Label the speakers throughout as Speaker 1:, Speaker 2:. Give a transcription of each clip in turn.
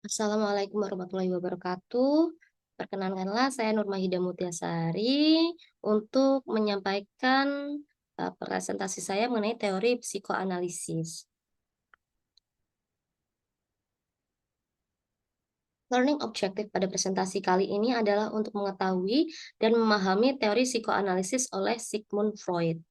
Speaker 1: Assalamualaikum warahmatullahi wabarakatuh. Perkenankanlah saya Nurmahida Mutiasari untuk menyampaikan presentasi saya mengenai teori psikoanalisis. Learning objektif pada presentasi kali ini adalah untuk mengetahui dan memahami teori psikoanalisis oleh Sigmund Freud.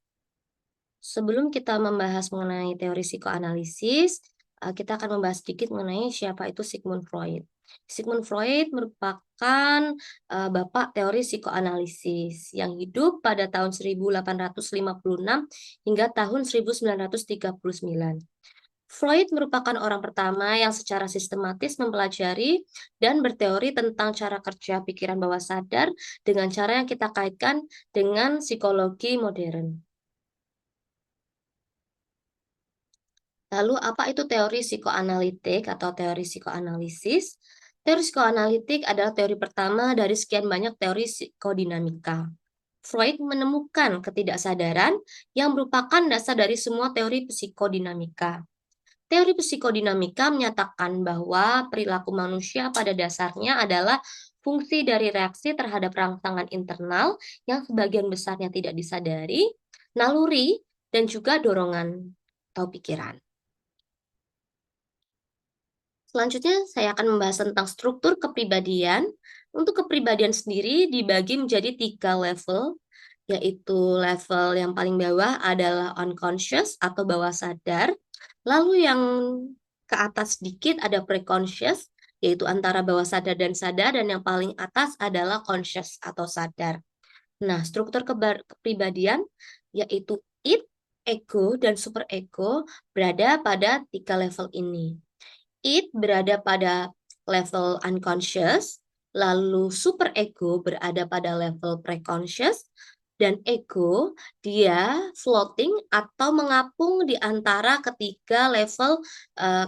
Speaker 1: Sebelum kita membahas mengenai teori psikoanalisis, kita akan membahas sedikit mengenai siapa itu Sigmund Freud. Sigmund Freud merupakan bapak teori psikoanalisis yang hidup pada tahun 1856 hingga tahun 1939. Freud merupakan orang pertama yang secara sistematis mempelajari dan berteori tentang cara kerja pikiran bawah sadar dengan cara yang kita kaitkan dengan psikologi modern. Lalu apa itu teori psikoanalitik atau teori psikoanalisis? Teori psikoanalitik adalah teori pertama dari sekian banyak teori psikodinamika. Freud menemukan ketidaksadaran yang merupakan dasar dari semua teori psikodinamika. Teori psikodinamika menyatakan bahwa perilaku manusia pada dasarnya adalah fungsi dari reaksi terhadap rangsangan internal yang sebagian besarnya tidak disadari, naluri, dan juga dorongan atau pikiran. Selanjutnya, saya akan membahas tentang struktur kepribadian. Untuk kepribadian sendiri dibagi menjadi 3 level, yaitu level yang paling bawah adalah unconscious atau bawah sadar. Lalu yang ke atas sedikit ada preconscious, yaitu antara bawah sadar dan sadar, dan yang paling atas adalah conscious atau sadar. Nah, struktur kepribadian yaitu id, ego, dan superego berada pada 3 level ini. It berada pada level unconscious, lalu superego berada pada level preconscious, dan ego dia floating atau mengapung di antara ketiga level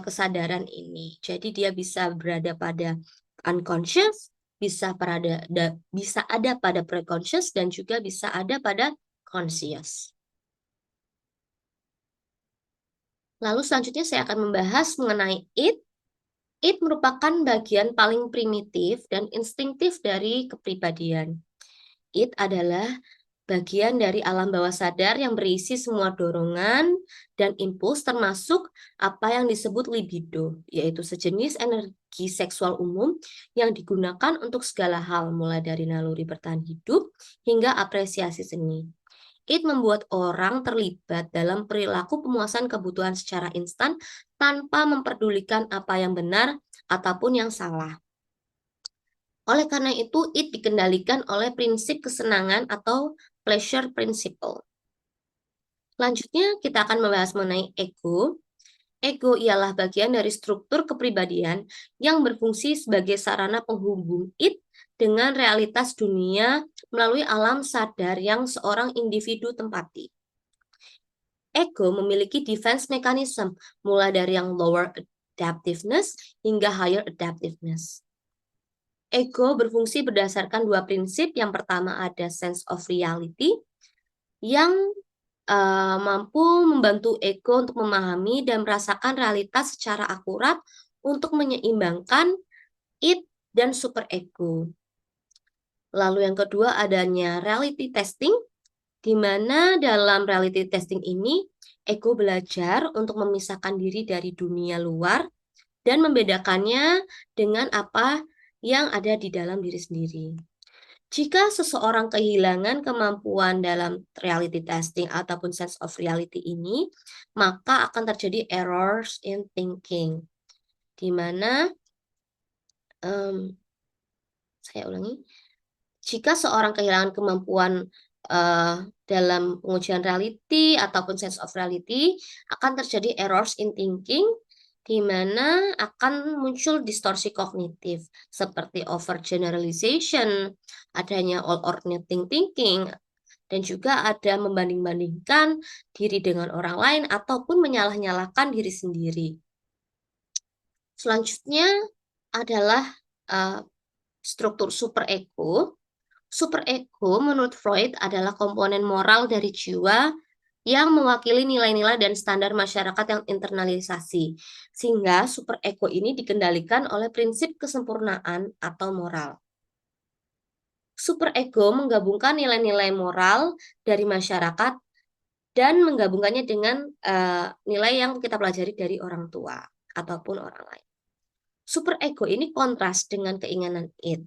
Speaker 1: kesadaran ini. Jadi dia bisa berada pada unconscious, bisa ada pada preconscious, dan juga bisa ada pada conscious. Lalu selanjutnya saya akan membahas mengenai it. It merupakan bagian paling primitif dan instinktif dari kepribadian. It adalah bagian dari alam bawah sadar yang berisi semua dorongan dan impuls termasuk apa yang disebut libido, yaitu sejenis energi seksual umum yang digunakan untuk segala hal, mulai dari naluri bertahan hidup hingga apresiasi seni. It membuat orang terlibat dalam perilaku pemuasan kebutuhan secara instan tanpa memperdulikan apa yang benar ataupun yang salah. Oleh karena itu, it dikendalikan oleh prinsip kesenangan atau pleasure principle. Selanjutnya, kita akan membahas mengenai ego. Ego ialah bagian dari struktur kepribadian yang berfungsi sebagai sarana penghubung it dengan realitas dunia melalui alam sadar yang seorang individu tempati. Ego memiliki defense mechanism, mulai dari yang lower adaptiveness hingga higher adaptiveness. Ego berfungsi berdasarkan 2 prinsip. Yang pertama ada sense of reality, yang mampu membantu ego untuk memahami dan merasakan realitas secara akurat untuk menyeimbangkan it dan superego. Lalu yang kedua adanya reality testing, di mana dalam reality testing ini ego belajar untuk memisahkan diri dari dunia luar dan membedakannya dengan apa yang ada di dalam diri sendiri. Jika seseorang kehilangan kemampuan dalam reality testing ataupun sense of reality ini, maka akan terjadi errors in thinking, di mana saya ulangi, jika seorang kehilangan kemampuan dalam pengujian reality ataupun sense of reality, akan terjadi errors in thinking, di mana akan muncul distorsi kognitif seperti overgeneralization, adanya all or nothing thinking, dan juga ada membanding-bandingkan diri dengan orang lain ataupun menyalah-nyalahkan diri sendiri. Selanjutnya adalah struktur superego. Superego menurut Freud adalah komponen moral dari jiwa yang mewakili nilai-nilai dan standar masyarakat yang internalisasi. Sehingga super ego ini dikendalikan oleh prinsip kesempurnaan atau moral. Super ego menggabungkan nilai-nilai moral dari masyarakat dan menggabungkannya dengan nilai yang kita pelajari dari orang tua ataupun orang lain. Super ego ini kontras dengan keinginan id,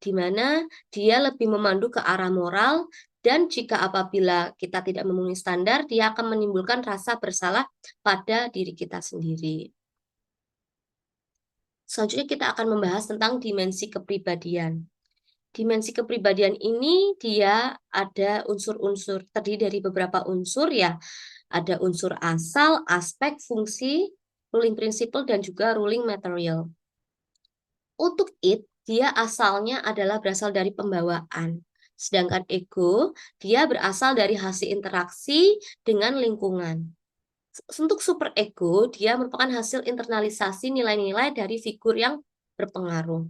Speaker 1: di mana dia lebih memandu ke arah moral, dan jika apabila kita tidak memenuhi standar, dia akan menimbulkan rasa bersalah pada diri kita sendiri. Selanjutnya kita akan membahas tentang dimensi kepribadian. Dimensi kepribadian ini dia ada unsur-unsur, terdiri dari beberapa unsur ya. Ada unsur asal, aspek, fungsi, ruling principle, dan juga ruling material. Untuk id, dia asalnya adalah berasal dari pembawaan. Sedangkan ego, dia berasal dari hasil interaksi dengan lingkungan. Untuk super ego, dia merupakan hasil internalisasi nilai-nilai dari figur yang berpengaruh.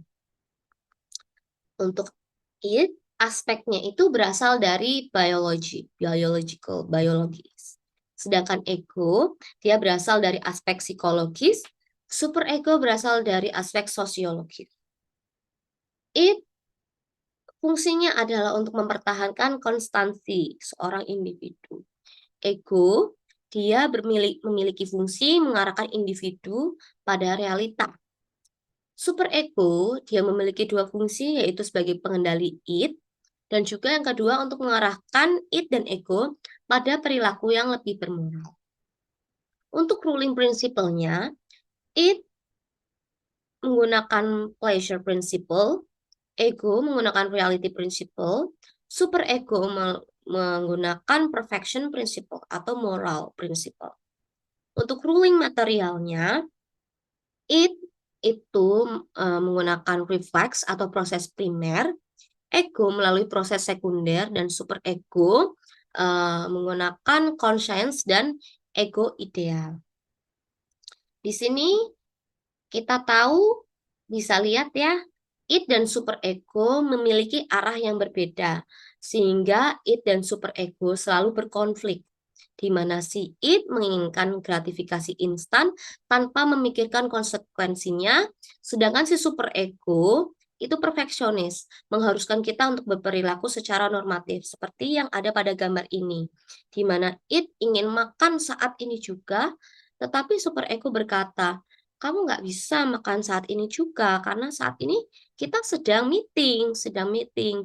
Speaker 1: Untuk id, aspeknya itu berasal dari biologis. Sedangkan ego, dia berasal dari aspek psikologis, super ego berasal dari aspek sosiologis. Id fungsinya adalah untuk mempertahankan konstansi seorang individu. Ego, dia memiliki fungsi mengarahkan individu pada realita. Super ego, dia memiliki dua fungsi, yaitu sebagai pengendali id, dan juga yang kedua untuk mengarahkan id dan ego pada perilaku yang lebih bermoral. Untuk ruling principle-nya, id menggunakan pleasure principle, ego menggunakan reality principle, super ego menggunakan perfection principle atau moral principle. Untuk ruling materialnya, id itu menggunakan reflex atau proses primer, ego melalui proses sekunder, dan super ego menggunakan conscience dan ego ideal. Di sini kita tahu, bisa lihat ya, id dan super ego memiliki arah yang berbeda, sehingga id dan super ego selalu berkonflik, di mana si id menginginkan gratifikasi instan tanpa memikirkan konsekuensinya, sedangkan si super ego itu perfeksionis, mengharuskan kita untuk berperilaku secara normatif, seperti yang ada pada gambar ini, di mana id ingin makan saat ini juga, tetapi super ego berkata, kamu nggak bisa makan saat ini juga, karena saat ini kita sedang meeting,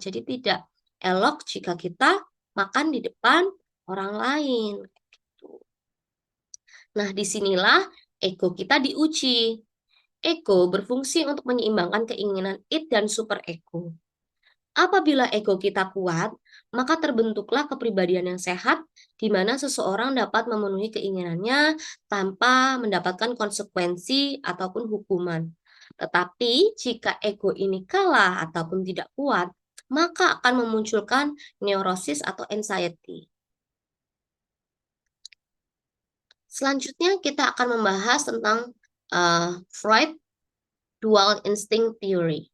Speaker 1: jadi tidak elok jika kita makan di depan orang lain. Gitu. Nah, disinilah ego kita diuji. Ego berfungsi untuk menyeimbangkan keinginan id dan super ego. Apabila ego kita kuat, maka terbentuklah kepribadian yang sehat, di mana seseorang dapat memenuhi keinginannya tanpa mendapatkan konsekuensi ataupun hukuman. Tetapi jika ego ini kalah ataupun tidak kuat, maka akan memunculkan neurosis atau anxiety. Selanjutnya kita akan membahas tentang Freud dual instinct theory.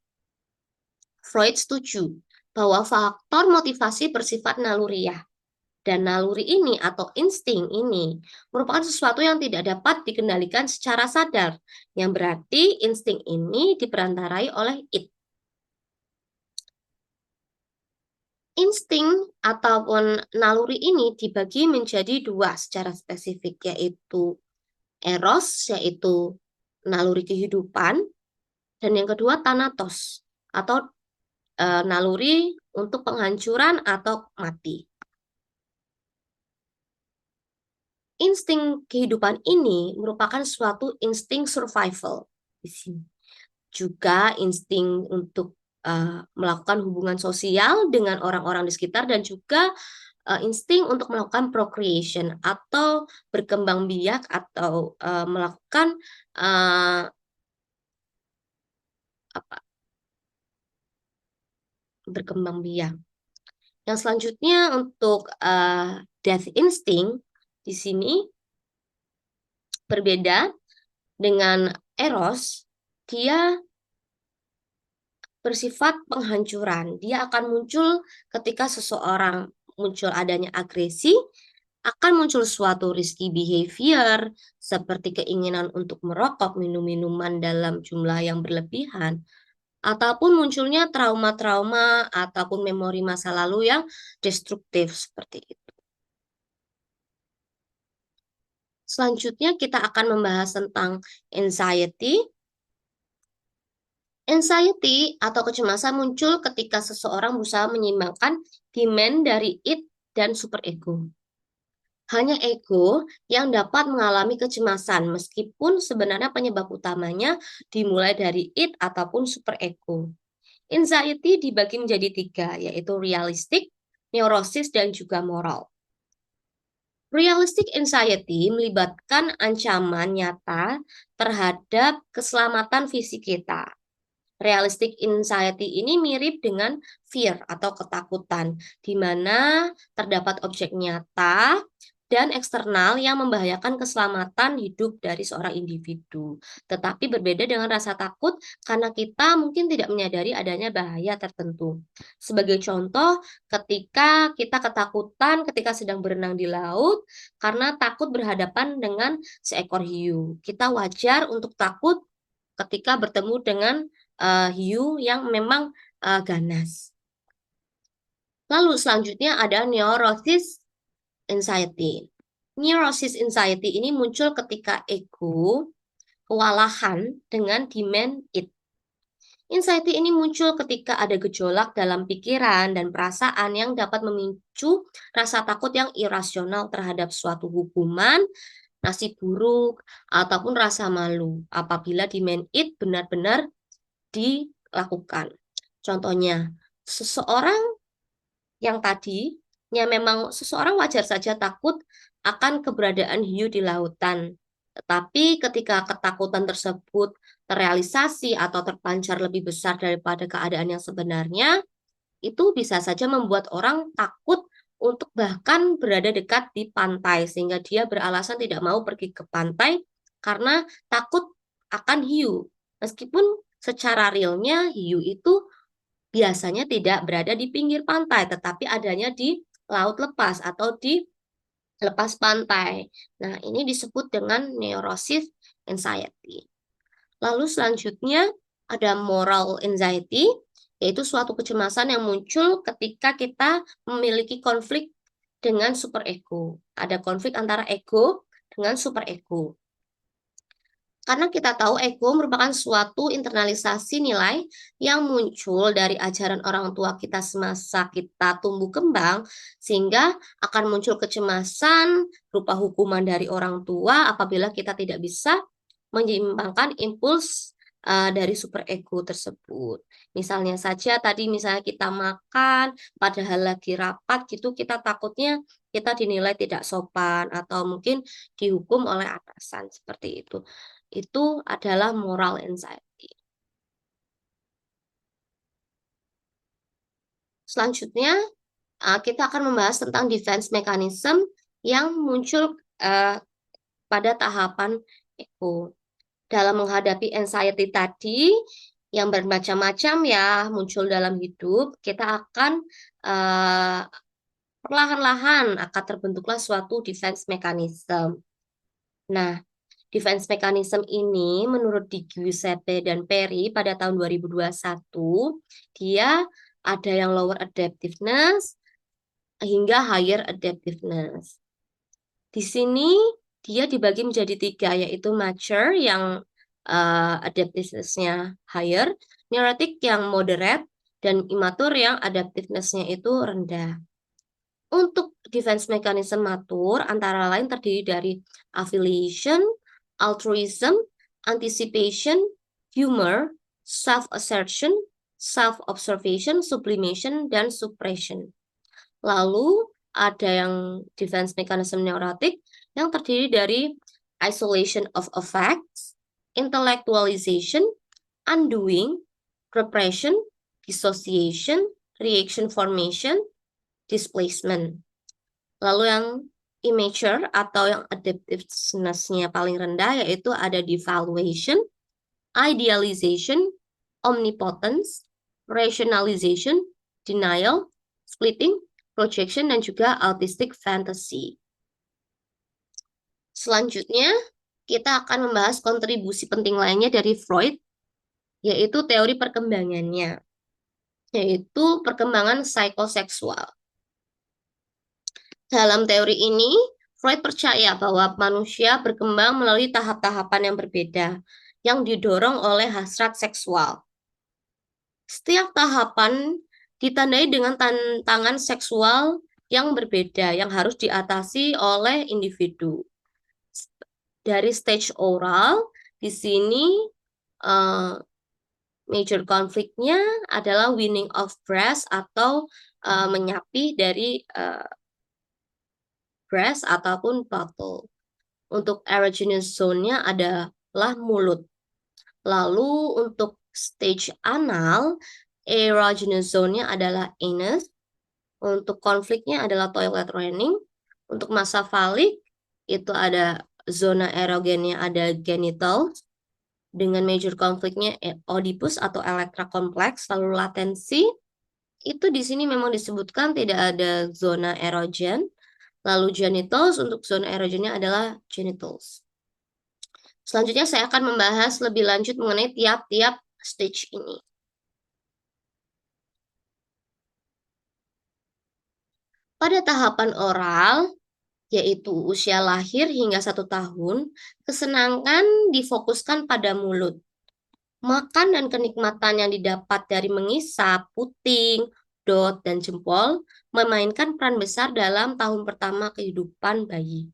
Speaker 1: Freud setuju bahwa faktor motivasi bersifat naluriah, dan naluri ini atau insting ini merupakan sesuatu yang tidak dapat dikendalikan secara sadar, yang berarti insting ini diperantarai oleh id. Insting ataupun naluri ini dibagi menjadi dua secara spesifik, yaitu eros, yaitu naluri kehidupan, dan yang kedua thanatos atau naluri untuk penghancuran atau mati. Insting kehidupan ini merupakan suatu insting survival di sini. Juga insting untuk melakukan hubungan sosial dengan orang-orang di sekitar, dan juga insting untuk melakukan procreation atau berkembang biak atau melakukan berkembang biak. Yang selanjutnya untuk death instinct di sini berbeda dengan eros, dia bersifat penghancuran. Dia akan muncul ketika seseorang muncul adanya agresi, akan muncul suatu risky behavior seperti keinginan untuk merokok, minum minuman dalam jumlah yang berlebihan, ataupun munculnya trauma-trauma ataupun memori masa lalu yang destruktif seperti itu. Selanjutnya kita akan membahas tentang anxiety. Anxiety atau kecemasan muncul ketika seseorang berusaha menyeimbangkan demand dari id dan superego. Hanya ego yang dapat mengalami kecemasan, meskipun sebenarnya penyebab utamanya dimulai dari id ataupun superego. Anxiety dibagi menjadi 3, yaitu realistic, neurosis, dan juga moral. Realistic anxiety melibatkan ancaman nyata terhadap keselamatan fisik kita. Realistic anxiety ini mirip dengan fear atau ketakutan, di mana terdapat objek nyata dan eksternal yang membahayakan keselamatan hidup dari seorang individu. Tetapi berbeda dengan rasa takut karena kita mungkin tidak menyadari adanya bahaya tertentu. Sebagai contoh, ketika kita ketakutan ketika sedang berenang di laut karena takut berhadapan dengan seekor hiu. Kita wajar untuk takut ketika bertemu dengan hiu yang memang ganas. Lalu selanjutnya ada neurosis anxiety. Neurosis anxiety ini muncul ketika ego kewalahan dengan demand it. Anxiety ini muncul ketika ada gejolak dalam pikiran dan perasaan yang dapat memicu rasa takut yang irasional terhadap suatu hukuman, nasib buruk, ataupun rasa malu apabila demand it benar-benar dilakukan. Contohnya, seseorang memang seseorang wajar saja takut akan keberadaan hiu di lautan. Tetapi ketika ketakutan tersebut terrealisasi atau terpancar lebih besar daripada keadaan yang sebenarnya, itu bisa saja membuat orang takut untuk bahkan berada dekat di pantai, sehingga dia beralasan tidak mau pergi ke pantai karena takut akan hiu. Meskipun secara realnya hiu itu biasanya tidak berada di pinggir pantai, tetapi adanya di laut lepas atau di lepas pantai. Nah, ini disebut dengan neurosis anxiety. Lalu selanjutnya ada moral anxiety, yaitu suatu kecemasan yang muncul ketika kita memiliki konflik dengan superego. Ada konflik antara ego dengan superego. Karena kita tahu ego merupakan suatu internalisasi nilai yang muncul dari ajaran orang tua kita semasa kita tumbuh kembang, sehingga akan muncul kecemasan berupa hukuman dari orang tua apabila kita tidak bisa menyeimbangkan impuls dari superego tersebut. Misalnya saja tadi misalnya kita makan, padahal lagi rapat gitu, kita takutnya kita dinilai tidak sopan atau mungkin dihukum oleh atasan seperti itu. Itu adalah moral anxiety. Selanjutnya, kita akan membahas tentang defense mechanism yang muncul pada tahapan ego. Dalam menghadapi anxiety tadi, yang bermacam-macam ya muncul dalam hidup, kita akan perlahan-lahan akan terbentuklah suatu defense mechanism. Nah, defense mechanism ini menurut Di Giuseppe dan Perry pada tahun 2021, dia ada yang lower adaptiveness hingga higher adaptiveness. Di sini dia dibagi menjadi 3, yaitu mature yang adaptiveness-nya higher, neurotic yang moderate, dan immature yang adaptiveness-nya itu rendah. Untuk defense mechanism mature antara lain terdiri dari affiliation, altruism, anticipation, humor, self-assertion, self-observation, sublimation, dan suppression. Lalu ada yang defense mechanism neurotic yang terdiri dari isolation of affects, intellectualization, undoing, repression, dissociation, reaction formation, displacement. Lalu yang immature atau yang adaptiveness-nya paling rendah yaitu ada devaluation, idealization, omnipotence, rationalization, denial, splitting, projection, dan juga autistic fantasy. Selanjutnya, kita akan membahas kontribusi penting lainnya dari Freud, yaitu teori perkembangannya, yaitu perkembangan psikoseksual. Dalam teori ini, Freud percaya bahwa manusia berkembang melalui tahap-tahapan yang berbeda, yang didorong oleh hasrat seksual. Setiap tahapan ditandai dengan tantangan seksual yang berbeda yang harus diatasi oleh individu. Dari stage oral, di sini major konfliknya adalah winning of breast atau menyapi dari breast ataupun bottle. Untuk erogenous zone-nya adalah mulut. Lalu untuk stage anal, erogenous zone-nya adalah anus. Untuk konfliknya adalah toilet training. Untuk masa falik, itu ada zona erogennya ada genitals. Dengan major konfliknya Oedipus atau Elektra kompleks. Lalu latensi, itu di sini memang disebutkan tidak ada zona erogen. Lalu genitals, untuk zona erogennya adalah genitals. Selanjutnya saya akan membahas lebih lanjut mengenai tiap-tiap stage ini. Pada tahapan oral, yaitu usia lahir hingga 1 tahun, kesenangan difokuskan pada mulut. Makan dan kenikmatan yang didapat dari mengisap, puting, dot, dan jempol memainkan peran besar dalam tahun pertama kehidupan bayi.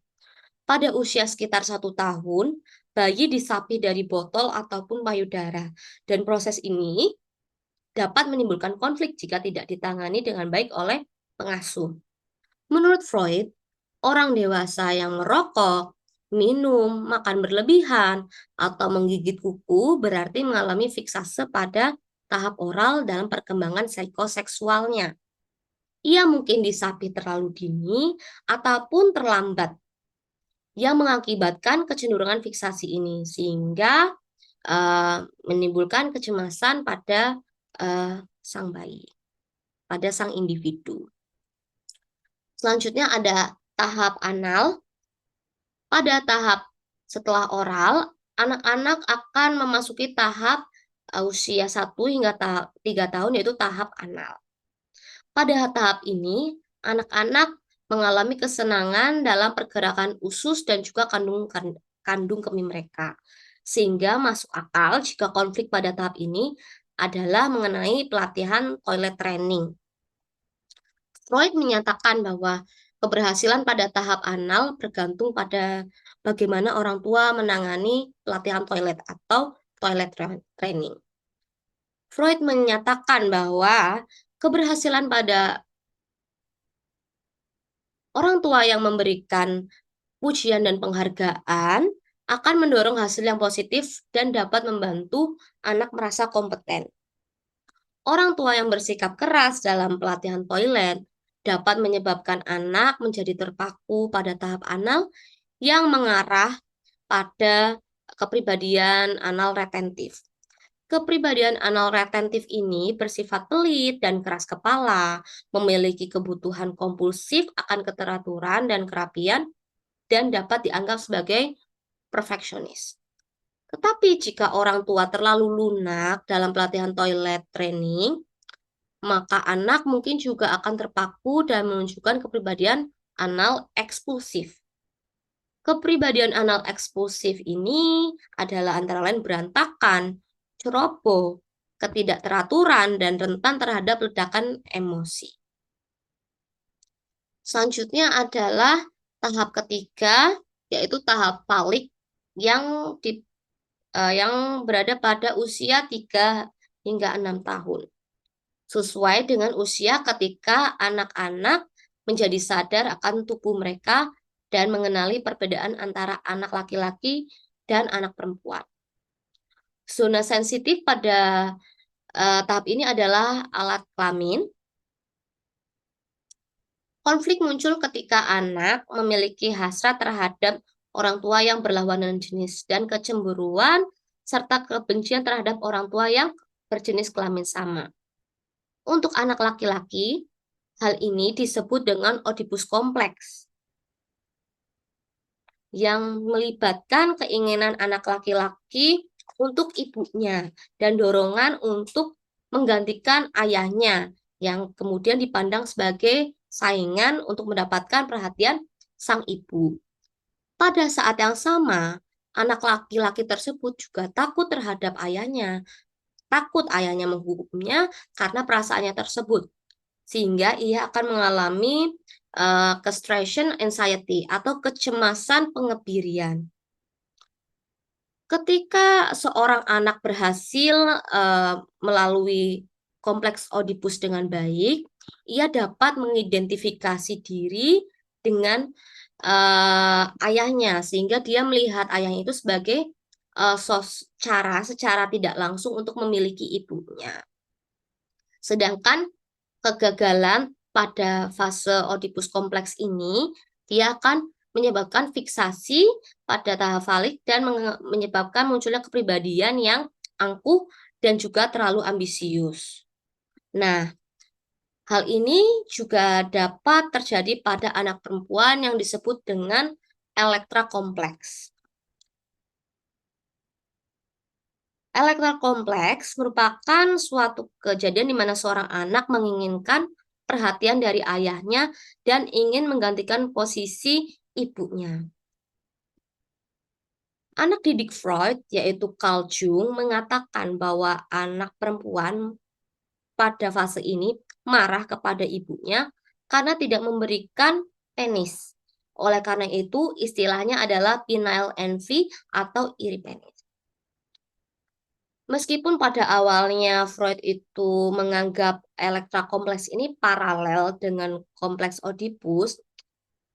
Speaker 1: Pada usia sekitar 1 tahun, bayi disapi dari botol ataupun payudara, dan proses ini dapat menimbulkan konflik jika tidak ditangani dengan baik oleh pengasuh. Menurut Freud, orang dewasa yang merokok, minum, makan berlebihan, atau menggigit kuku berarti mengalami fiksase pada tahap oral dalam perkembangan psikoseksualnya. Ia mungkin disapi terlalu dini ataupun terlambat yang mengakibatkan kecenderungan fiksasi ini, sehingga menimbulkan kecemasan pada sang bayi, pada sang individu. Selanjutnya ada tahap anal. Pada tahap setelah oral, anak-anak akan memasuki tahap usia 1 hingga 3 tahun, yaitu tahap anal. Pada tahap ini, anak-anak mengalami kesenangan dalam pergerakan usus dan juga kandung kemih mereka. Sehingga masuk akal jika konflik pada tahap ini adalah mengenai pelatihan toilet training. Freud menyatakan bahwa keberhasilan pada tahap anal bergantung pada bagaimana orang tua menangani pelatihan toilet atau toilet training. Freud menyatakan bahwa keberhasilan pada orang tua yang memberikan pujian dan penghargaan akan mendorong hasil yang positif dan dapat membantu anak merasa kompeten. Orang tua yang bersikap keras dalam pelatihan toilet dapat menyebabkan anak menjadi terpaku pada tahap anal yang mengarah pada kepribadian anal retentif. Kepribadian anal retentif ini bersifat pelit dan keras kepala, memiliki kebutuhan kompulsif akan keteraturan dan kerapian, dan dapat dianggap sebagai perfeksionis. Tetapi jika orang tua terlalu lunak dalam pelatihan toilet training, maka anak mungkin juga akan terpaku dan menunjukkan kepribadian anal eksklusif. Kepribadian anal eksklusif ini adalah antara lain berantakan, ceroboh, ketidakteraturan, dan rentan terhadap ledakan emosi. Selanjutnya adalah tahap ketiga, yaitu tahap falik yang berada pada usia 3 hingga 6 tahun. Sesuai dengan usia ketika anak-anak menjadi sadar akan tubuh mereka dan mengenali perbedaan antara anak laki-laki dan anak perempuan. Zona sensitif pada tahap ini adalah alat kelamin. Konflik muncul ketika anak memiliki hasrat terhadap orang tua yang berlawanan jenis dan kecemburuan serta kebencian terhadap orang tua yang berjenis kelamin sama. Untuk anak laki-laki, hal ini disebut dengan Oedipus kompleks. yang melibatkan keinginan anak laki-laki untuk ibunya dan dorongan untuk menggantikan ayahnya yang kemudian dipandang sebagai saingan untuk mendapatkan perhatian sang ibu. Pada saat yang sama, anak laki-laki tersebut juga takut terhadap ayahnya, takut ayahnya menghukumnya karena perasaannya tersebut, sehingga ia akan mengalami castration anxiety atau kecemasan pengebirian. Ketika seorang anak berhasil melalui kompleks Oedipus dengan baik, ia dapat mengidentifikasi diri dengan ayahnya, sehingga dia melihat ayahnya itu sebagai secara tidak langsung untuk memiliki ibunya. Sedangkan kegagalan pada fase Oedipus kompleks ini, dia akan menyebabkan fiksasi pada tahap falik dan menyebabkan munculnya kepribadian yang angkuh dan juga terlalu ambisius. Nah, hal ini juga dapat terjadi pada anak perempuan yang disebut dengan Elektra kompleks. Elektra kompleks merupakan suatu kejadian di mana seorang anak menginginkan perhatian dari ayahnya dan ingin menggantikan posisi ibunya. Anak didik Freud, yaitu Carl Jung, mengatakan bahwa anak perempuan pada fase ini marah kepada ibunya karena tidak memberikan penis. Oleh karena itu, istilahnya adalah penile envy atau iri penis. Meskipun pada awalnya Freud itu menganggap Elektra kompleks ini paralel dengan kompleks Oedipus,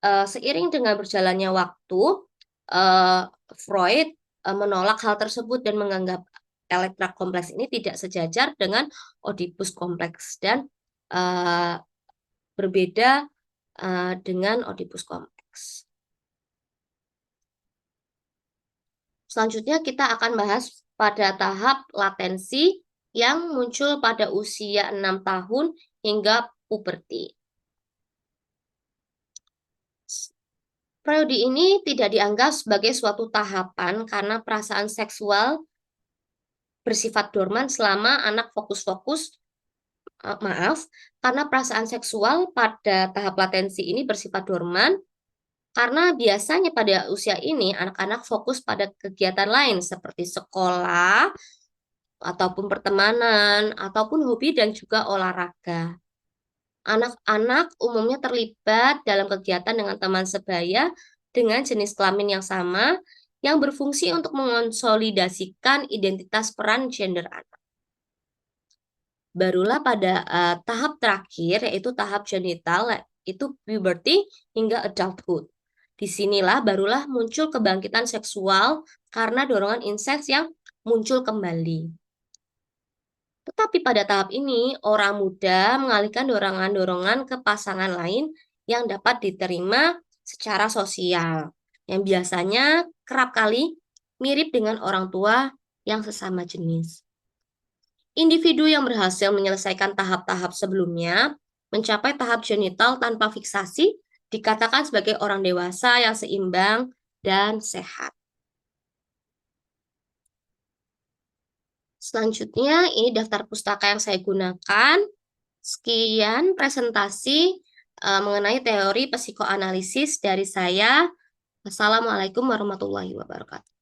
Speaker 1: seiring dengan berjalannya waktu, Freud menolak hal tersebut dan menganggap Elektra kompleks ini tidak sejajar dengan Oedipus kompleks dan berbeda dengan Oedipus kompleks. Selanjutnya kita akan bahas pada tahap latensi yang muncul pada usia 6 tahun hingga puberti. Periode ini tidak dianggap sebagai suatu tahapan karena perasaan seksual bersifat dorman selama anak karena perasaan seksual pada tahap latensi ini bersifat dorman karena biasanya pada usia ini anak-anak fokus pada kegiatan lain seperti sekolah, ataupun pertemanan, ataupun hobi dan juga olahraga. Anak-anak umumnya terlibat dalam kegiatan dengan teman sebaya dengan jenis kelamin yang sama yang berfungsi untuk mengonsolidasikan identitas peran gender anak. Barulah pada tahap terakhir, yaitu tahap genital, itu puberty hingga adulthood. Disinilah barulah muncul kebangkitan seksual karena dorongan inseks yang muncul kembali. Tetapi pada tahap ini, orang muda mengalihkan dorongan-dorongan ke pasangan lain yang dapat diterima secara sosial, yang biasanya kerap kali mirip dengan orang tua yang sesama jenis. Individu yang berhasil menyelesaikan tahap-tahap sebelumnya, mencapai tahap genital tanpa fiksasi, dikatakan sebagai orang dewasa yang seimbang dan sehat. Selanjutnya, ini daftar pustaka yang saya gunakan. Sekian presentasi mengenai teori psikoanalisis dari saya. Wassalamualaikum warahmatullahi wabarakatuh.